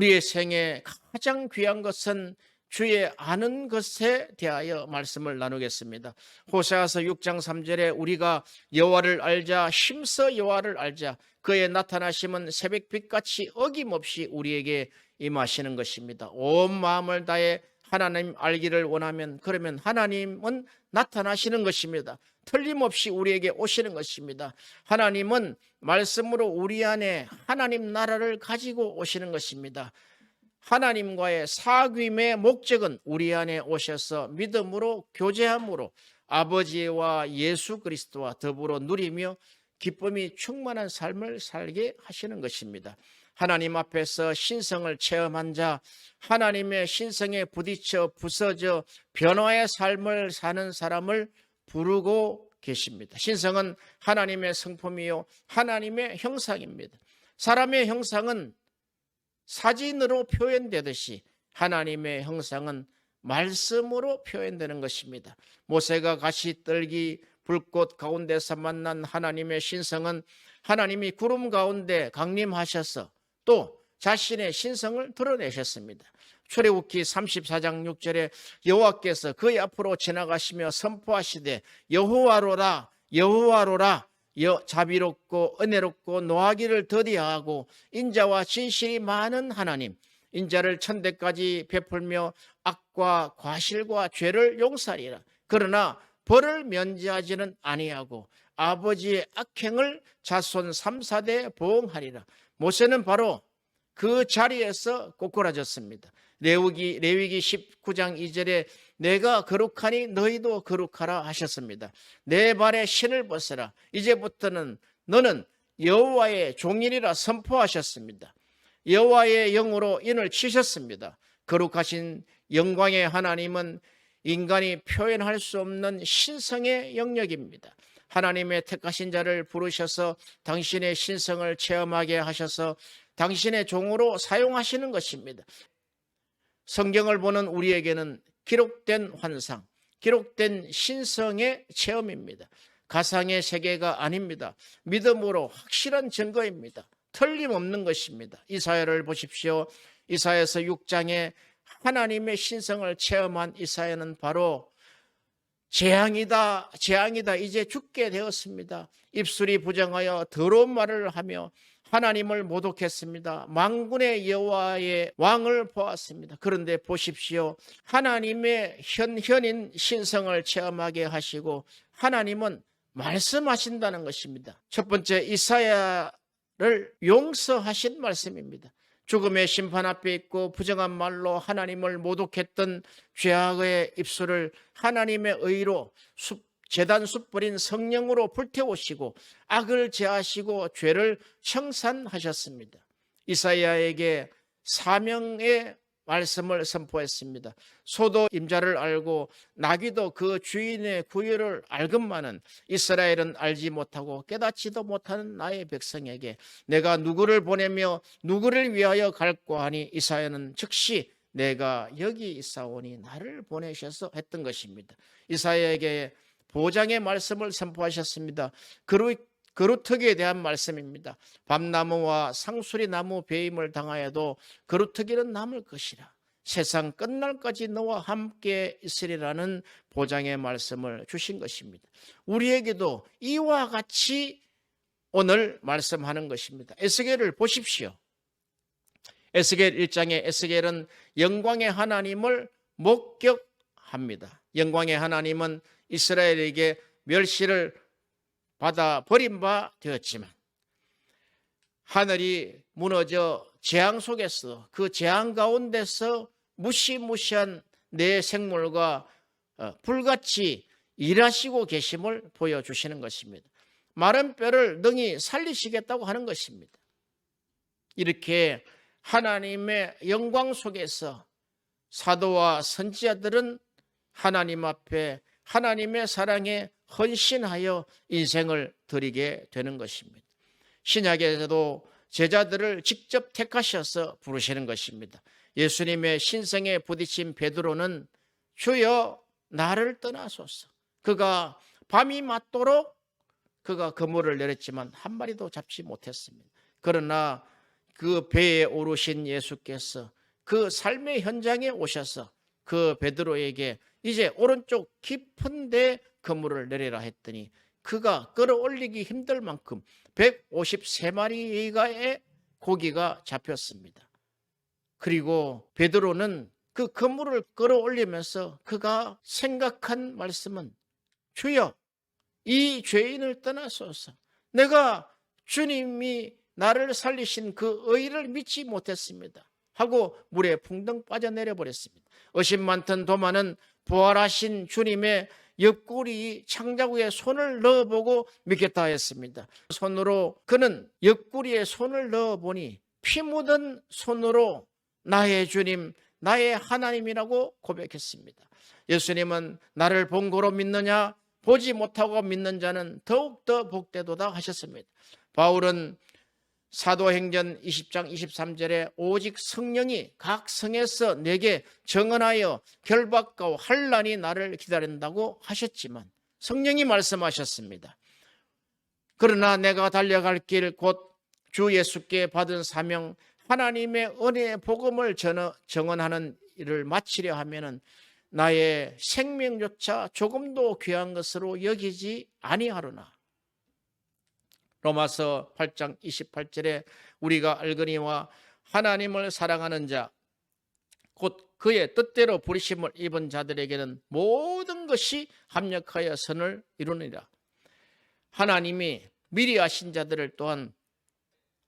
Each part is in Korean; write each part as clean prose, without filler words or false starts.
우리의 생에 가장 귀한 것은 주의 아는 것에 대하여 말씀을 나누겠습니다. 호세아서 6장 3절에 우리가 여호와를 알자, 힘써 여호와를 알자, 그의 나타나심은 새벽빛같이 어김없이 우리에게 임하시는 것입니다. 온 마음을 다해 하나님 알기를 원하면, 그러면 하나님은 나타나시는 것입니다. 틀림없이 우리에게 오시는 것입니다. 하나님은 말씀으로 우리 안에 하나님 나라를 가지고 오시는 것입니다. 하나님과의 사귐의 목적은 우리 안에 오셔서 믿음으로 교제함으로 아버지와 예수 그리스도와 더불어 누리며 기쁨이 충만한 삶을 살게 하시는 것입니다. 하나님 앞에서 신성을 체험한 자, 하나님의 신성에 부딪혀 부서져 변화의 삶을 사는 사람을 부르고 계십니다. 신성은 하나님의 성품이요 하나님의 형상입니다. 사람의 형상은 사진으로 표현되듯이 하나님의 형상은 말씀으로 표현되는 것입니다. 모세가 가시떨기 불꽃 가운데서 만난 하나님의 신성은 하나님이 구름 가운데 강림하셔서 또 자신의 신성을 드러내셨습니다. 출애굽기 34장 6절에 여호와께서 그의 앞으로 지나가시며 선포하시되 여호와로라 여호와로라, 자비롭고 은혜롭고 노하기를 더디하고 인자와 진실이 많은 하나님, 인자를 천대까지 베풀며 악과 과실과 죄를 용서하리라. 그러나 벌을 면제하지는 아니하고 아버지의 악행을 자손 3, 4대 보응하리라. 모세는 바로 그 자리에서 꼬꾸라졌습니다. 레위기 19장 2절에 내가 거룩하니 너희도 거룩하라 하셨습니다. 내 발에 신을 벗으라. 이제부터는 너는 여호와의 종이라 선포하셨습니다. 여호와의 영으로 인을 치셨습니다. 거룩하신 영광의 하나님은 인간이 표현할 수 없는 신성의 영역입니다. 하나님의 택하신 자를 부르셔서 당신의 신성을 체험하게 하셔서 당신의 종으로 사용하시는 것입니다. 성경을 보는 우리에게는 기록된 환상, 기록된 신성의 체험입니다. 가상의 세계가 아닙니다. 믿음으로 확실한 증거입니다. 틀림없는 것입니다. 이사야를 보십시오. 이사야서 6장에 하나님의 신성을 체험한 이사야는 바로 재앙이다, 재앙이다, 이제 죽게 되었습니다. 입술이 부정하여 더러운 말을 하며 하나님을 모독했습니다. 만군의 여호와의 왕을 보았습니다. 그런데 보십시오. 하나님의 현현인 신성을 체험하게 하시고 하나님은 말씀하신다는 것입니다. 첫 번째, 이사야를 용서하신 말씀입니다. 죽음의 심판 앞에 있고 부정한 말로 하나님을 모독했던 죄악의 입술을 하나님의 의로 제단 숯불인 성령으로 불태우시고 악을 제하시고 죄를 청산하셨습니다. 이사야에게 사명의 말씀을 선포했습니다. 소도 임자를 알고 나귀도 그 주인의 구유를 알건만은 이스라엘은 알지 못하고 깨닫지도 못하는 나의 백성에게 내가 누구를 보내며 누구를 위하여 갈고 하니 이사야는 즉시 내가 여기 있사오니 나를 보내셔서 했던 것입니다. 이사야에게 보장의 말씀을 선포하셨습니다. 그루터기에 대한 말씀입니다. 밤나무와 상수리나무 배임을 당하여도 그루터기는 남을 것이라. 세상 끝날까지 너와 함께 있으리라는 보장의 말씀을 주신 것입니다. 우리에게도 이와 같이 오늘 말씀하는 것입니다. 에스겔을 보십시오. 에스겔 1장에 에스겔은 영광의 하나님을 목격합니다. 영광의 하나님은 이스라엘에게 멸시를 받아 버림바 되었지만 하늘이 무너져 재앙 속에서 그 재앙 가운데서 무시무시한 내 생물과 불같이 일하시고 계심을 보여주시는 것입니다. 마른 뼈를 능히 살리시겠다고 하는 것입니다. 이렇게 하나님의 영광 속에서 사도와 선지자들은 하나님 앞에 하나님의 사랑에 헌신하여 인생을 드리게 되는 것입니다. 신약에서도 제자들을 직접 택하셔서 부르시는 것입니다. 예수님의 신성에 부딪힌 베드로는 주여 나를 떠나소서. 그가 밤이 맞도록 그가 그물을 내렸지만 한 마리도 잡지 못했습니다. 그러나 그 배에 오르신 예수께서 그 삶의 현장에 오셔서 그 베드로에게 이제 오른쪽 깊은 데 그물을 내리라 했더니 그가 끌어올리기 힘들 만큼 153마리의 고기가 잡혔습니다. 그리고 베드로는 그 그물을 끌어올리면서 그가 생각한 말씀은 주여 이 죄인을 떠나소서. 내가 주님이 나를 살리신 그 의를 믿지 못했습니다 하고 물에 풍덩 빠져내려 버렸습니다. 의심 많던 도마는 부활하신 주님의 옆구리 창자국에 손을 넣어보고 믿겠다 했습니다. 손으로 그는 옆구리에 손을 넣어보니 피 묻은 손으로 나의 주님, 나의 하나님이라고 고백했습니다. 예수님은 나를 본 거로 믿느냐 보지 못하고 믿는 자는 더욱더 복되도다 하셨습니다. 바울은 사도행전 20장 23절에 오직 성령이 각 성에서 내게 정언하여 결박과 환난이 나를 기다린다고 하셨지만 성령이 말씀하셨습니다. 그러나 내가 달려갈 길 곧 주 예수께 받은 사명 하나님의 은혜의 복음을 정언하는 일을 마치려 하면은 나의 생명조차 조금도 귀한 것으로 여기지 아니하로나. 로마서 8장 28절에 우리가 알거니와 하나님을 사랑하는 자 곧 그의 뜻대로 부르심을 입은 자들에게는 모든 것이 합력하여 선을 이루느니라. 하나님이 미리 아신 자들을 또한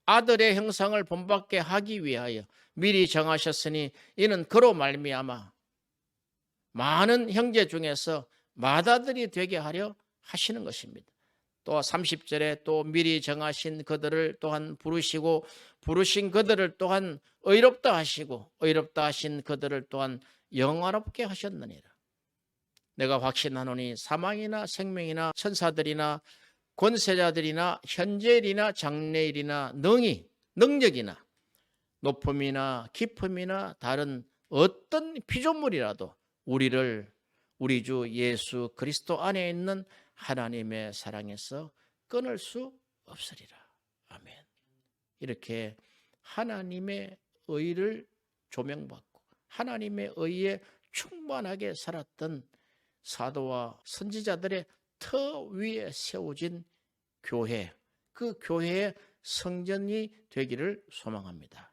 아들의 형상을 본받게 하기 위하여 미리 정하셨으니 이는 그로 말미암아 많은 형제 중에서 맏아들이 되게 하려 하시는 것입니다. 또 30절에 또 미리 정하신 그들을 또한 부르시고 부르신 그들을 또한 의롭다 하시고 의롭다 하신 그들을 또한 영화롭게 하셨느니라. 내가 확신하노니 사망이나 생명이나 천사들이나 권세자들이나 현재일이나 장래일이나 능력이나 높음이나 깊음이나 다른 어떤 피조물이라도 우리 주 예수 그리스도 안에 있는 하나님의 사랑에서 끊을 수 없으리라. 아멘. 이렇게 하나님의 의를 조명받고 하나님의 의에 충만하게 살았던 사도와 선지자들의 터 위에 세워진 교회, 그 교회의 성전이 되기를 소망합니다.